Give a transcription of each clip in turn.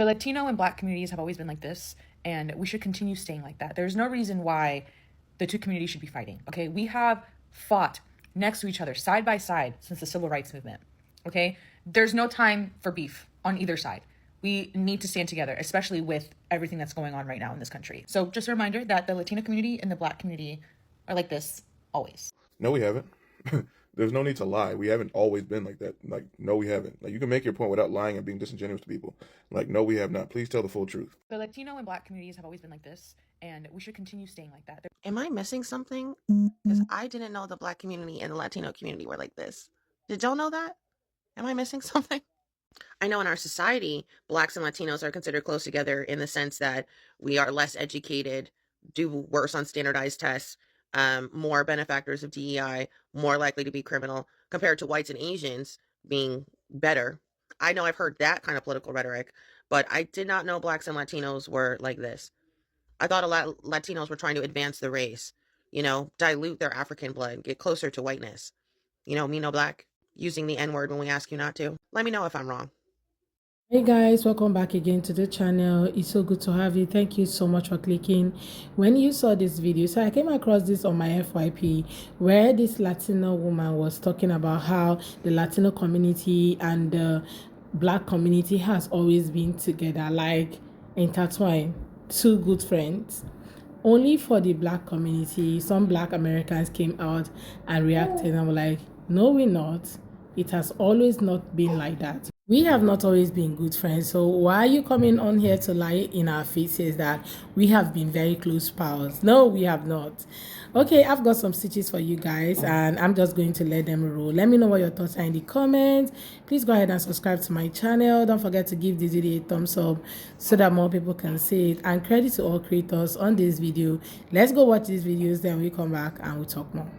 The Latino and Black communities have always been like this, and we should continue staying like that. There's no reason why the two communities should be fighting. Okay, we have fought next to each other, side by side, since the civil rights movement. Okay, there's no time for beef on either side. We need to stand together, especially with everything that's going on right now in this country. So just a reminder that the Latino community and the Black community are like this always. No, we haven't. There's no need to lie. We haven't always been like that. Like, no, we haven't. Like, you can make your point without lying and being disingenuous to people. Like, no, we have not. Please tell the full truth. The Latino and Black communities have always been like this, and we should continue staying like that. Am I missing something? Because I didn't know the Black community and the Latino community were like this. Did y'all know that? Am I missing something? I know in our society, Blacks and Latinos are considered close together in the sense that we are less educated, do worse on standardized tests, more benefactors of DEI, more likely to be criminal, compared to whites and Asians being better. I know I've heard that kind of political rhetoric, but I did not know Blacks and Latinos were like this. I thought a lot Latinos were trying to advance the race, dilute their African blood, get closer to whiteness. Me no black, using the N-word when we ask you not to. Let me know if I'm wrong. Hey guys, welcome back again to the channel. It's so good to have you. Thank you so much for clicking. When you saw this video, so I came across this on my FYP where this Latino woman was talking about how the Latino community and the Black community has always been together, like intertwined, two good friends. Only for the Black community, some Black Americans came out and reacted and were like, no, we're not. It has always not been like that. We have not always been good friends, so why are you coming on here to lie in our faces that we have been very close pals? No, we have not. Okay, I've got some stitches for you guys, and I'm just going to let them roll. Let me know what your thoughts are in the comments. Please go ahead and subscribe to my channel. Don't forget to give this video a thumbs up so that more people can see it. And credit to all creators on this video. Let's go watch these videos, then we come back and we'll talk more.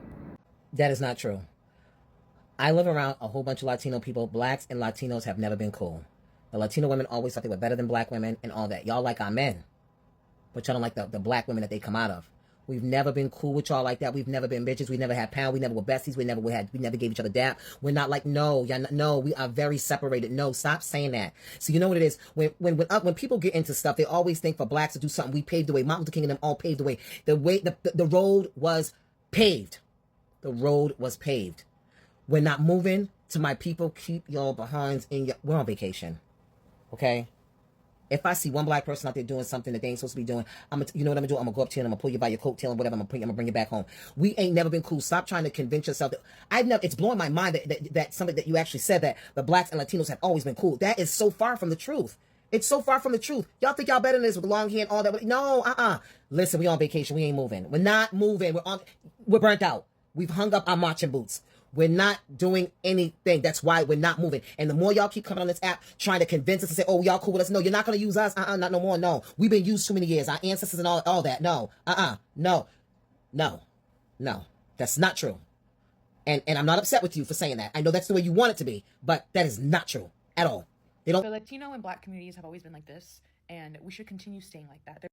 That is not true. I live around a whole bunch of Latino people. Blacks and Latinos have never been cool. The Latino women always thought they were better than Black women and all that. Y'all like our men, but y'all don't like the Black women that they come out of. We've never been cool with y'all like that. We've never been bitches. We never had pound. We never were besties. We never gave each other dap. We're not like, no, no, we are very separated. No, stop saying that. So you know what it is? When people get into stuff, they always think for Blacks to do something. We paved the way. Martin Luther King and them all paved the way. The road was paved. The road was paved. We're not moving. To my people, keep y'all behinds in your... We're on vacation. Okay? If I see one Black person out there doing something that they ain't supposed to be doing, you know what I'm gonna do? I'm gonna go up to you and I'm gonna pull you by your coat tail and whatever. I'm gonna bring you back home. We ain't never been cool. Stop trying to convince yourself that... It's blowing my mind that something that you actually said that the Blacks and Latinos have always been cool. That is so far from the truth. It's so far from the truth. Y'all think y'all better than this with long hair and all that. No, Listen, we on vacation. We ain't moving. We're not moving. We're burnt out. We've hung up our marching boots. We're not doing anything. That's why we're not moving. And the more y'all keep coming on this app trying to convince us and say, oh, y'all cool with us. No, you're not going to use us. Not no more. No. We've been used too many years. Our ancestors and all that. No. No. That's not true. And I'm not upset with you for saying that. I know that's the way you want it to be, but that is not true at all. The Latino and Black communities have always been like this, and we should continue staying like that.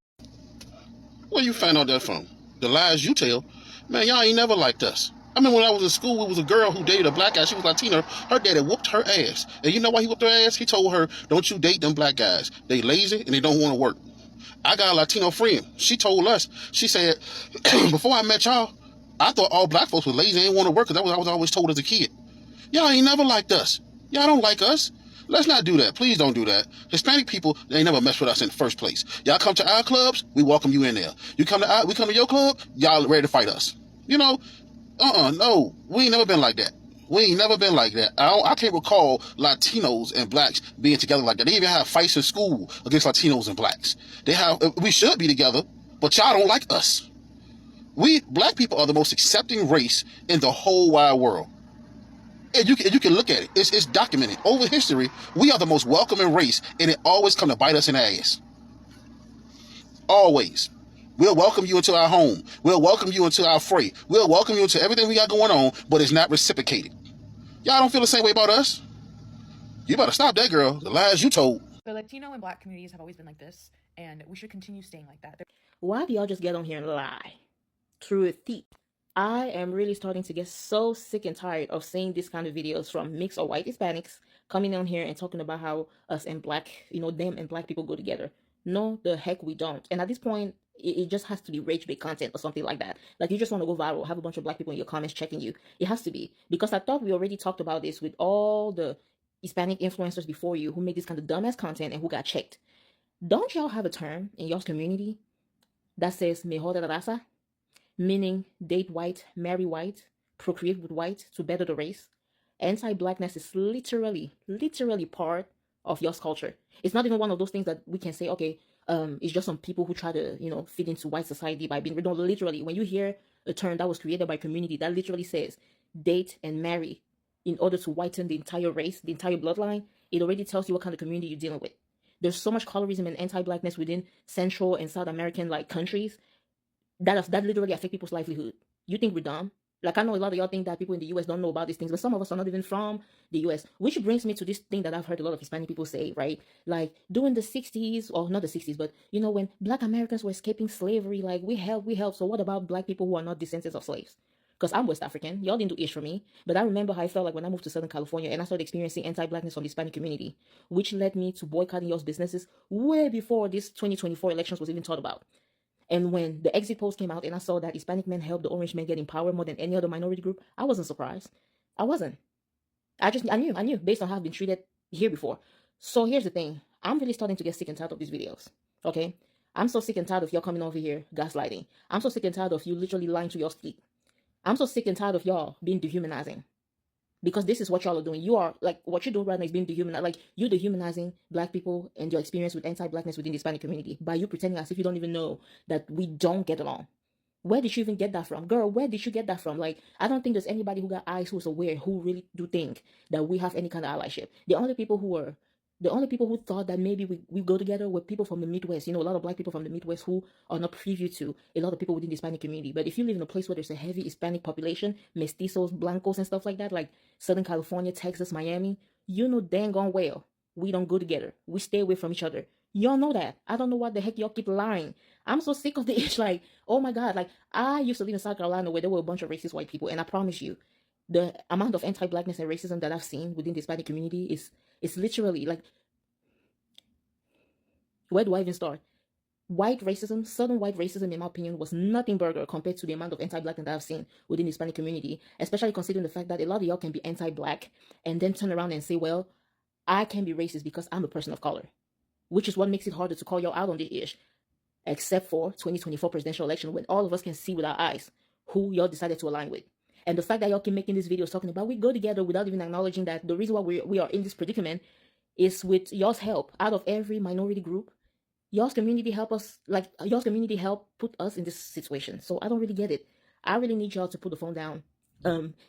Where you find out that from? The lies you tell? Man, y'all ain't never liked us. I mean, when I was in school, it was a girl who dated a Black guy. She was Latina. Her daddy whooped her ass. And you know why he whooped her ass? He told her, don't you date them Black guys. They lazy and they don't want to work. I got a Latino friend. She told us, she said, before I met y'all, I thought all Black folks were lazy and didn't want to work because I was always told as a kid. Y'all ain't never liked us. Y'all don't like us. Let's not do that. Please don't do that. Hispanic people, they ain't never messed with us in the first place. Y'all come to our clubs, we welcome you in there. We come to your club, y'all ready to fight us. No, we ain't never been like that. We ain't never been like that. I can't recall Latinos and Blacks being together like that. They even have fights in school against Latinos and Blacks. We should be together, but y'all don't like us. We, Black people, are the most accepting race in the whole wide world. And you can look at it. It's documented. Over history, we are the most welcoming race, and it always come to bite us in the ass. Always. We'll welcome you into our home. We'll welcome you into our fray. We'll welcome you into everything we got going on, but it's not reciprocated. Y'all don't feel the same way about us? You better stop that, girl. The lies you told. The Latino and Black communities have always been like this, and we should continue staying like that. Why do y'all just get on here and lie? Truth deep. I am really starting to get so sick and tired of seeing this kind of videos from mixed or white Hispanics, coming on here and talking about how us and black, them and black people go together. No, the heck we don't. And at this point, it just has to be rage bait content or something like that. Like, you just want to go viral, have a bunch of black people in your comments checking you. It has to be. Because I thought we already talked about this with all the Hispanic influencers before you who make this kind of dumbass content and who got checked. Don't y'all have a term in y'all's community that says mejor de la raza? Meaning date white, marry white, procreate with white to better the race. Anti-blackness is literally part of y'all's culture. It's not even one of those things that we can say, okay, it's just some people who try to, fit into white society by being, no, literally, when you hear a term that was created by community that literally says date and marry in order to whiten the entire race, the entire bloodline, it already tells you what kind of community you're dealing with. There's so much colorism and anti-blackness within Central and South American countries that literally affect people's livelihood. You think we're dumb? Like, I know a lot of y'all think that people in the US don't know about these things, but some of us are not even from the US, which brings me to this thing that I've heard a lot of Hispanic people say, right? Like, during the 60s, or not the 60s, but, when black Americans were escaping slavery, like, we help. So what about black people who are not descendants of slaves? Because I'm West African. Y'all didn't do ish for me. But I remember how I felt like when I moved to Southern California and I started experiencing anti-blackness from the Hispanic community, which led me to boycotting y'all's businesses way before this 2024 elections was even thought about. And when the exit polls came out and I saw that Hispanic men helped the orange men get in power more than any other minority group, I wasn't surprised. I wasn't. I knew based on how I've been treated here before. So here's the thing. I'm really starting to get sick and tired of these videos. Okay? I'm so sick and tired of y'all coming over here gaslighting. I'm so sick and tired of you literally lying to your feet. I'm so sick and tired of y'all being dehumanizing. Because this is what y'all are doing. You are, like, what you're doing right now is being dehumanizing. Like, you're dehumanizing black people and your experience with anti-blackness within the Hispanic community by you pretending as if you don't even know that we don't get along. Where did you even get that from? Girl, where did you get that from? Like, I don't think there's anybody who got eyes who's aware, who really do think that we have any kind of allyship. The only people who thought that maybe we go together were people from the Midwest. A lot of black people from the Midwest who are not privy to a lot of people within the Hispanic community. But if you live in a place where there's a heavy Hispanic population, mestizos, blancos, and stuff like that, like Southern California, Texas, Miami, you know dang gone well we don't go together. We stay away from each other. Y'all know that. I don't know what the heck y'all keep lying. I'm so sick of the itch. Like, oh my God. Like, I used to live in South Carolina where there were a bunch of racist white people. And I promise you, the amount of anti-blackness and racism that I've seen within the Hispanic community is literally like, where do I even start? White racism, Southern white racism, in my opinion, was nothing burger compared to the amount of anti-blackness that I've seen within the Hispanic community, especially considering the fact that a lot of y'all can be anti-black and then turn around and say, well, I can be racist because I'm a person of color, which is what makes it harder to call y'all out on this ish, except for 2024 presidential election when all of us can see with our eyes who y'all decided to align with. And the fact that y'all keep making these videos talking about we go together without even acknowledging that the reason why we are in this predicament is with y'all's help. Out of every minority group, y'all's community help put us in this situation. So I don't really get it. I really need y'all to put the phone down.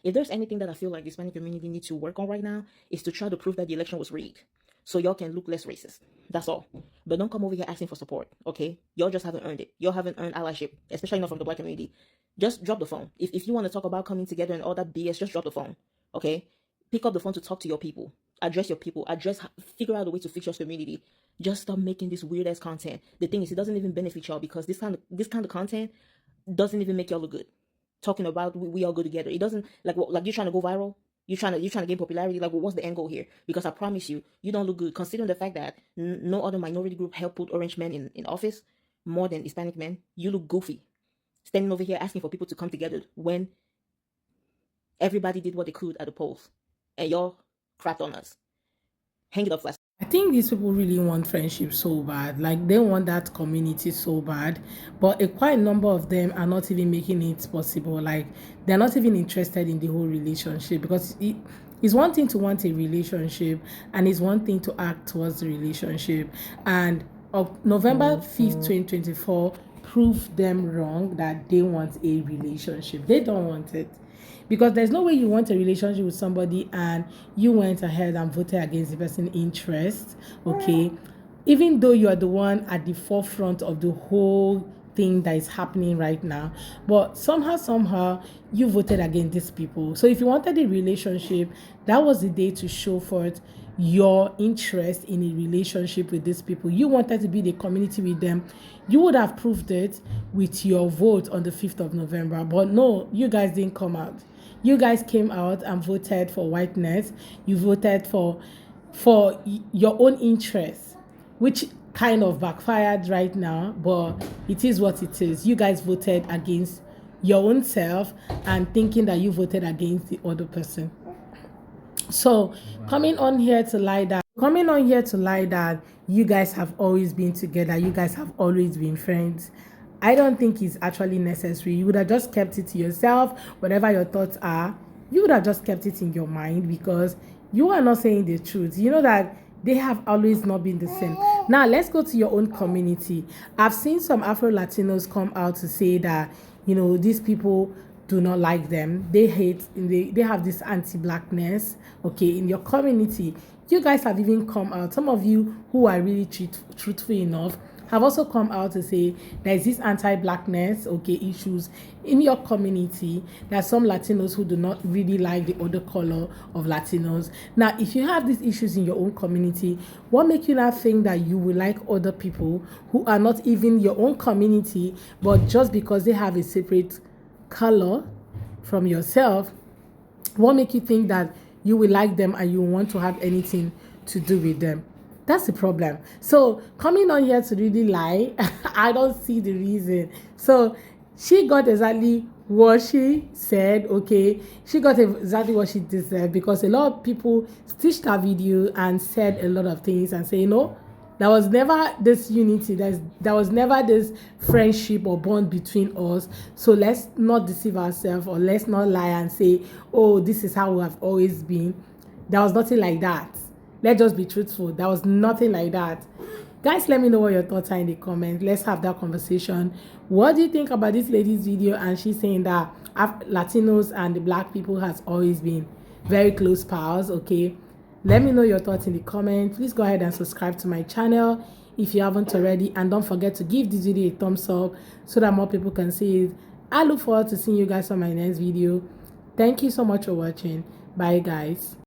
If there's anything that I feel like the Hispanic community needs to work on right now, is to try to prove that the election was rigged, so y'all can look less racist. That's all. But don't come over here asking for support, okay? Y'all just haven't earned it. Y'all haven't earned allyship, especially not from the black community. Just drop the phone. If you want to talk about coming together and all that BS, just drop the phone, okay? Pick up the phone to talk to your people. Address your people. Figure out a way to fix your community. Just stop making this weird ass content. The thing is, it doesn't even benefit y'all because this kind of content doesn't even make y'all look good. Talking about we all go together. It doesn't like you're trying to go viral. You're trying to gain popularity. Like, what's the end goal here? Because I promise you, you don't look good. Considering the fact that no other minority group helped put orange men in office more than Hispanic men, you look goofy. Standing over here asking for people to come together when everybody did what they could at the polls, and y'all crapped on us. Hang it up, flash. I think these people really want friendship so bad, like they want that community so bad, but a quite number of them are not even making it possible. Like, they're not even interested in the whole relationship, because it's one thing to want a relationship and it's one thing to act towards the relationship. And November 5th 2024 proved them wrong, that they want a relationship. They don't want it. Because there's no way you want a relationship with somebody and you went ahead and voted against the person's interest, okay? Even though you are the one at the forefront of the whole thing that is happening right now, but somehow you voted against these people. So if you wanted a relationship, that was the day to show forth your interest in a relationship with these people. You wanted to be the community with them. You would have proved it with your vote on the 5th of November. But no, you guys didn't come out. You guys came out and voted for whiteness. You voted for for your own interest, which kind of backfired right now, but it is what it is. You guys voted against your own self and thinking that you voted against the other person. So coming on here to lie that you guys have always been together, you guys have always been friends, I don't think it's actually necessary. You would have just kept it to yourself. Whatever your thoughts are, you would have just kept it in your mind, because you are not saying the truth. You know that they have always not been the same. Now let's go to your own community. I've seen some Afro Latinos come out to say that, you know, these people do not like them, they hate, they have this anti-blackness, okay, in your community. You guys have even come out, some of you who are really truthful enough have also come out to say there's this anti-blackness, okay, issues in your community. There are some Latinos who do not really like the other color of Latinos. Now, if you have these issues in your own community, what makes you not think that you will like other people who are not even your own community, but just because they have a separate color from yourself, what make you think that you will like them and you want to have anything to do with them? That's the problem. So coming on here to really lie, I don't see the reason. So she got exactly what she said, okay? She got exactly what she deserved, because a lot of people stitched her video and said a lot of things and say, you know, there was never this unity, there was never this friendship or bond between us. So let's not deceive ourselves, or let's not lie and say, oh, this is how we have always been. There was nothing like that. Let's just be truthful. There was nothing like that. Guys, let me know what your thoughts are in the comments. Let's have that conversation. What do you think about this lady's video? And she's saying that Latinos and the black people has always been very close pals, okay? Let me know your thoughts in the comments. Please go ahead and subscribe to my channel if you haven't already. And don't forget to give this video a thumbs up so that more people can see it. I look forward to seeing you guys on my next video. Thank you so much for watching. Bye, guys.